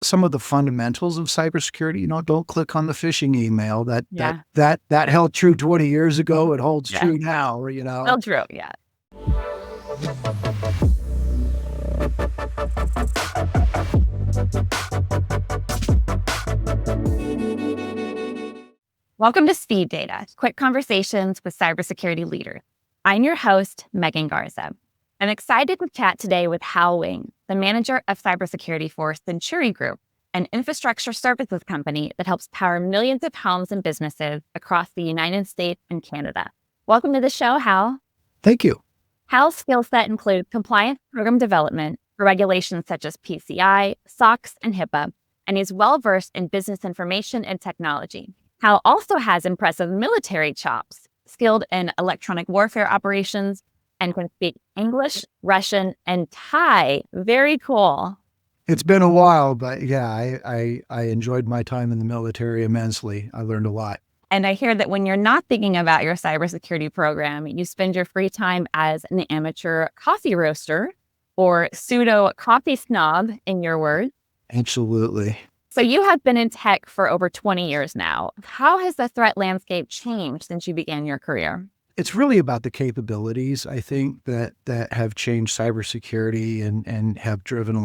some of the fundamentals of cybersecurity. Don't click on the phishing email. That Yeah. that held true 20 years ago. It holds Yeah. true now. Well, true. Yeah. Welcome to Speed Data, quick conversations with cybersecurity leaders. I'm your host, Megan Garza. I'm excited to chat today with Hal Wing, the manager of cybersecurity for Centuri Group, an infrastructure services company that helps power millions of homes and businesses across the United States and Canada. Welcome to the show, Hal. Thank you. Hal's skill set includes compliance program development for regulations such as PCI, SOX, and HIPAA, and he's well-versed in business information and technology. Hal also has impressive military chops, skilled in electronic warfare operations, and can speak English, Russian, and Thai. Very cool. It's been a while, but yeah, I enjoyed my time in the military immensely. I learned a lot. And I hear that when you're not thinking about your cybersecurity program, you spend your free time as an amateur coffee roaster or pseudo coffee snob, in your words. Absolutely. So you have been in tech for over 20 years now. How has the threat landscape changed since you began your career? It's really about the capabilities, I think, that have changed cybersecurity and have driven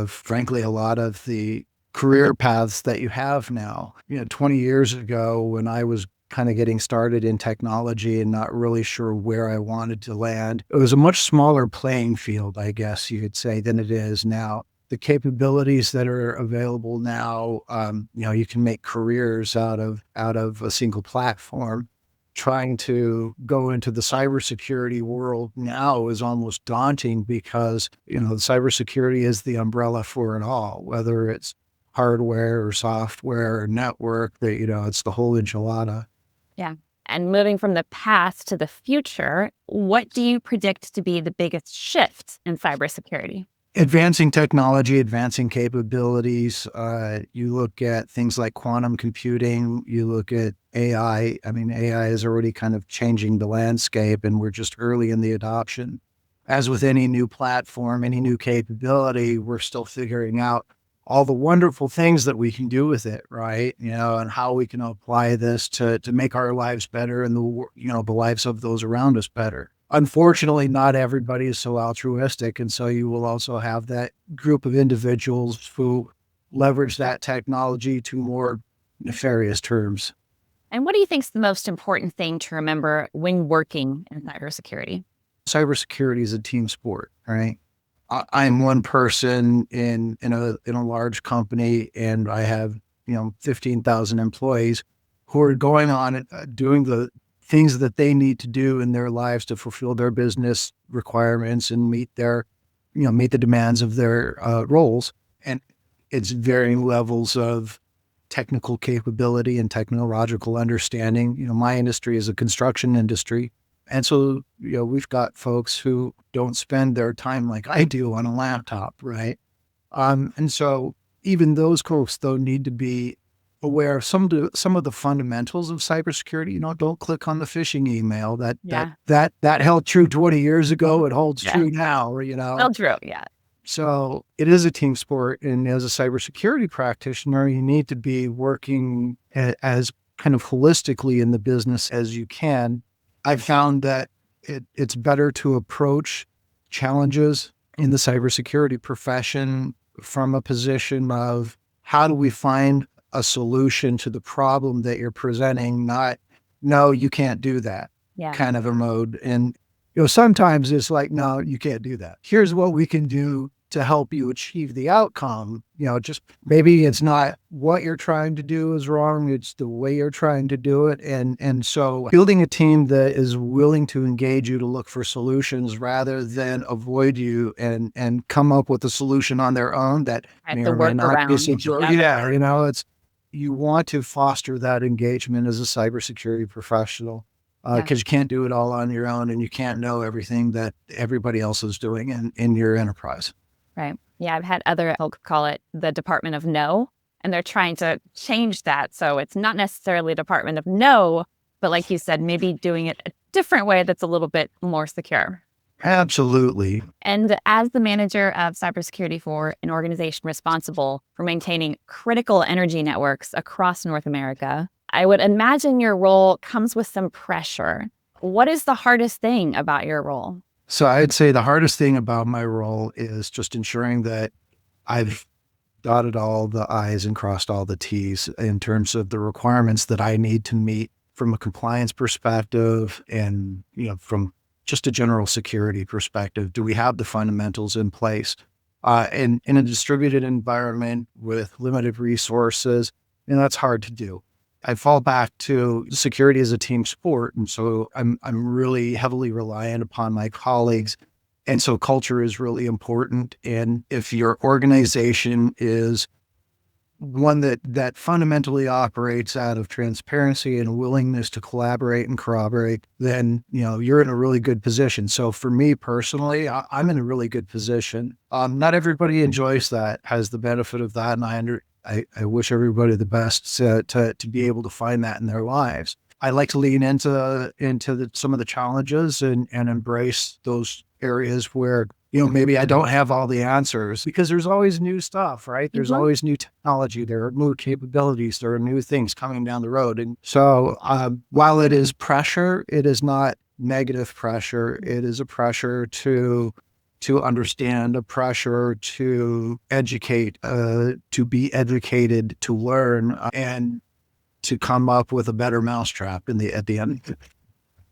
frankly, a lot of the career paths that you have now. 20 years ago, when I was kind of getting started in technology and not really sure where I wanted to land, it was a much smaller playing field, I guess you could say, than it is now. The capabilities that are available now, you can make careers out of a single platform. Trying to go into the cybersecurity world now is almost daunting because, cybersecurity is the umbrella for it all, whether it's hardware or software or network, it's the whole enchilada. Yeah. And moving from the past to the future, what do you predict to be the biggest shift in cybersecurity? Advancing technology, advancing capabilities. You look at things like quantum computing, you look at AI. I mean, AI is already kind of changing the landscape and we're just early in the adoption. As with any new platform, any new capability, we're still figuring out all the wonderful things that we can do with it, right? And how we can apply this to make our lives better and the lives of those around us better. Unfortunately, not everybody is so altruistic. And so you will also have that group of individuals who leverage that technology to more nefarious terms. And what do you think is the most important thing to remember when working in cybersecurity? Cybersecurity is a team sport, right? I'm one person in a large company, and I have 15,000 employees who are going on and doing the things that they need to do in their lives to fulfill their business requirements and meet the demands of their roles. And it's varying levels of technical capability and technological understanding. My industry is a construction industry. And so, we've got folks who don't spend their time like I do on a laptop, right? And so even those folks, though, need to be aware of some of the fundamentals of cybersecurity. Don't click on the phishing email. That held true 20 years ago. It holds true now. Well, true. Yeah. So it is a team sport, and as a cybersecurity practitioner, you need to be working as kind of holistically in the business as you can. I found that it's better to approach challenges in the cybersecurity profession from a position of how do we find a solution to the problem that you're presenting, not, no, you can't do that kind of a mode. And, sometimes it's like, no, you can't do that. Here's what we can do to help you achieve the outcome. Just maybe it's not what you're trying to do is wrong. It's the way you're trying to do it. And so building a team that is willing to engage you to look for solutions rather than avoid you and come up with a solution on their own that may or may not be secure. You want to foster that engagement as a cybersecurity professional. Because you can't do it all on your own and you can't know everything that everybody else is doing in your enterprise. Right. Yeah, I've had other folks call it the Department of No, and they're trying to change that. So it's not necessarily Department of No, but like you said, maybe doing it a different way that's a little bit more secure. Absolutely. And as the manager of cybersecurity for an organization responsible for maintaining critical energy networks across North America, I would imagine your role comes with some pressure. What is the hardest thing about your role? So I'd say the hardest thing about my role is just ensuring that I've dotted all the I's and crossed all the T's in terms of the requirements that I need to meet from a compliance perspective and, from just a general security perspective. Do we have the fundamentals in place? In a distributed environment with limited resources, that's hard to do. I fall back to security as a team sport. And so I'm really heavily reliant upon my colleagues. And so culture is really important. And if your organization is one that fundamentally operates out of transparency and willingness to collaborate and corroborate, then, you're in a really good position. So for me personally, I'm in a really good position. Not everybody enjoys that, has the benefit of that. And I wish everybody the best to be able to find that in their lives. I like to lean into some of the challenges and embrace those areas where, maybe I don't have all the answers, because there's always new stuff, right? There's always new technology. There are new capabilities. There are new things coming down the road. And so while it is pressure, it is not negative pressure. It is a pressure to understand, a pressure to educate, to be educated, to learn, and to come up with a better mousetrap at the end.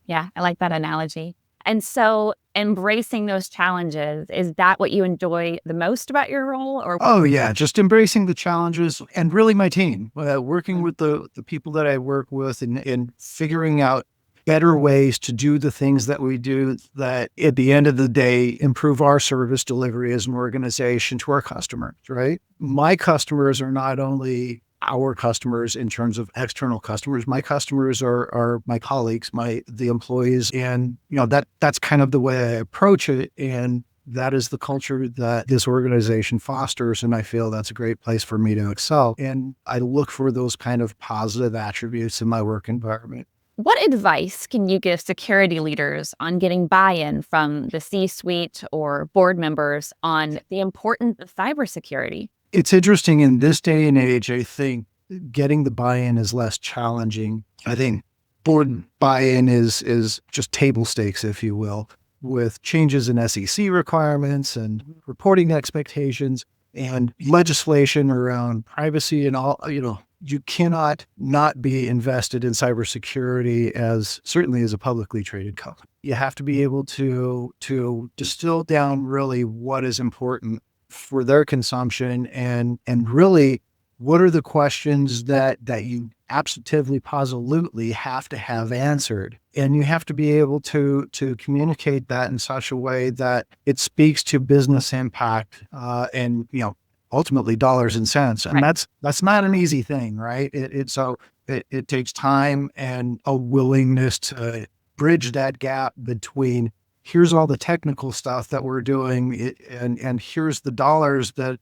Yeah, I like that analogy. And so embracing those challenges, is that what you enjoy the most about your role? Or Oh yeah, just embracing the challenges and really my team, working with the people that I work with and figuring out better ways to do the things that we do that at the end of the day improve our service delivery as an organization to our customers, right? My customers are not only our customers in terms of external customers. My customers are my colleagues, the employees. And, that's kind of the way I approach it. And that is the culture that this organization fosters. And I feel that's a great place for me to excel. And I look for those kind of positive attributes in my work environment. what advice can you give security leaders on getting buy-in from the C-suite or board members on the importance of cybersecurity? It's interesting in this day and age, I think getting the buy-in is less challenging. I think board buy-in is just table stakes, if you will, with changes in SEC requirements and reporting expectations and legislation around privacy and all, you cannot not be invested in cybersecurity certainly as a publicly traded company. You have to be able to distill down really what is important for their consumption and really what are the questions that you absolutely have to have answered. And you have to be able to communicate that in such a way that it speaks to business impact and ultimately dollars and cents. And Right. that's not an easy thing, right? It takes time and a willingness to bridge that gap between here's all the technical stuff that we're doing and here's the dollars that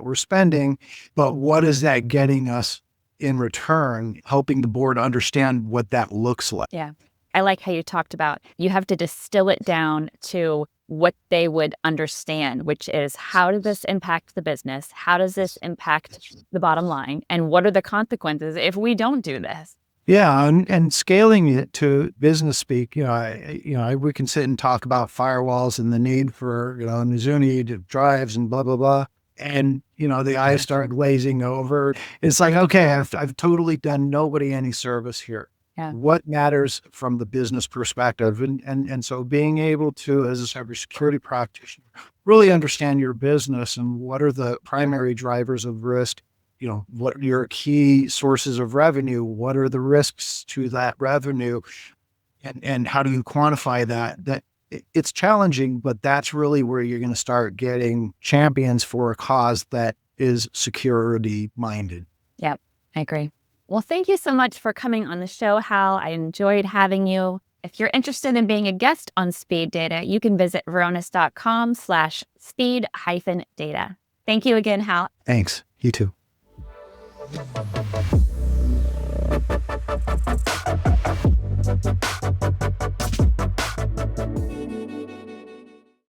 we're spending, but what is that getting us in return, helping the board understand what that looks like. Yeah. I like how you talked about you have to distill it down to what they would understand, which is how does this impact the business? How does this impact the bottom line? And what are the consequences if we don't do this? Yeah, and scaling it to business speak, we can sit and talk about firewalls and the need for, Nizuni to drives and blah, blah, blah. And, the eyes start glazing over. It's like, okay, I've totally done nobody any service here. Yeah. What matters from the business perspective? And so being able to, as a cybersecurity practitioner, really understand your business and what are the primary drivers of risk. What are your key sources of revenue? What are the risks to that revenue? And how do you quantify that? It's challenging, but that's really where you're going to start getting champions for a cause that is security minded. Yep, I agree. Well, thank you so much for coming on the show, Hal. I enjoyed having you. If you're interested in being a guest on Speed Data, you can visit varonis.com/speed-data. Thank you again, Hal. Thanks. You too.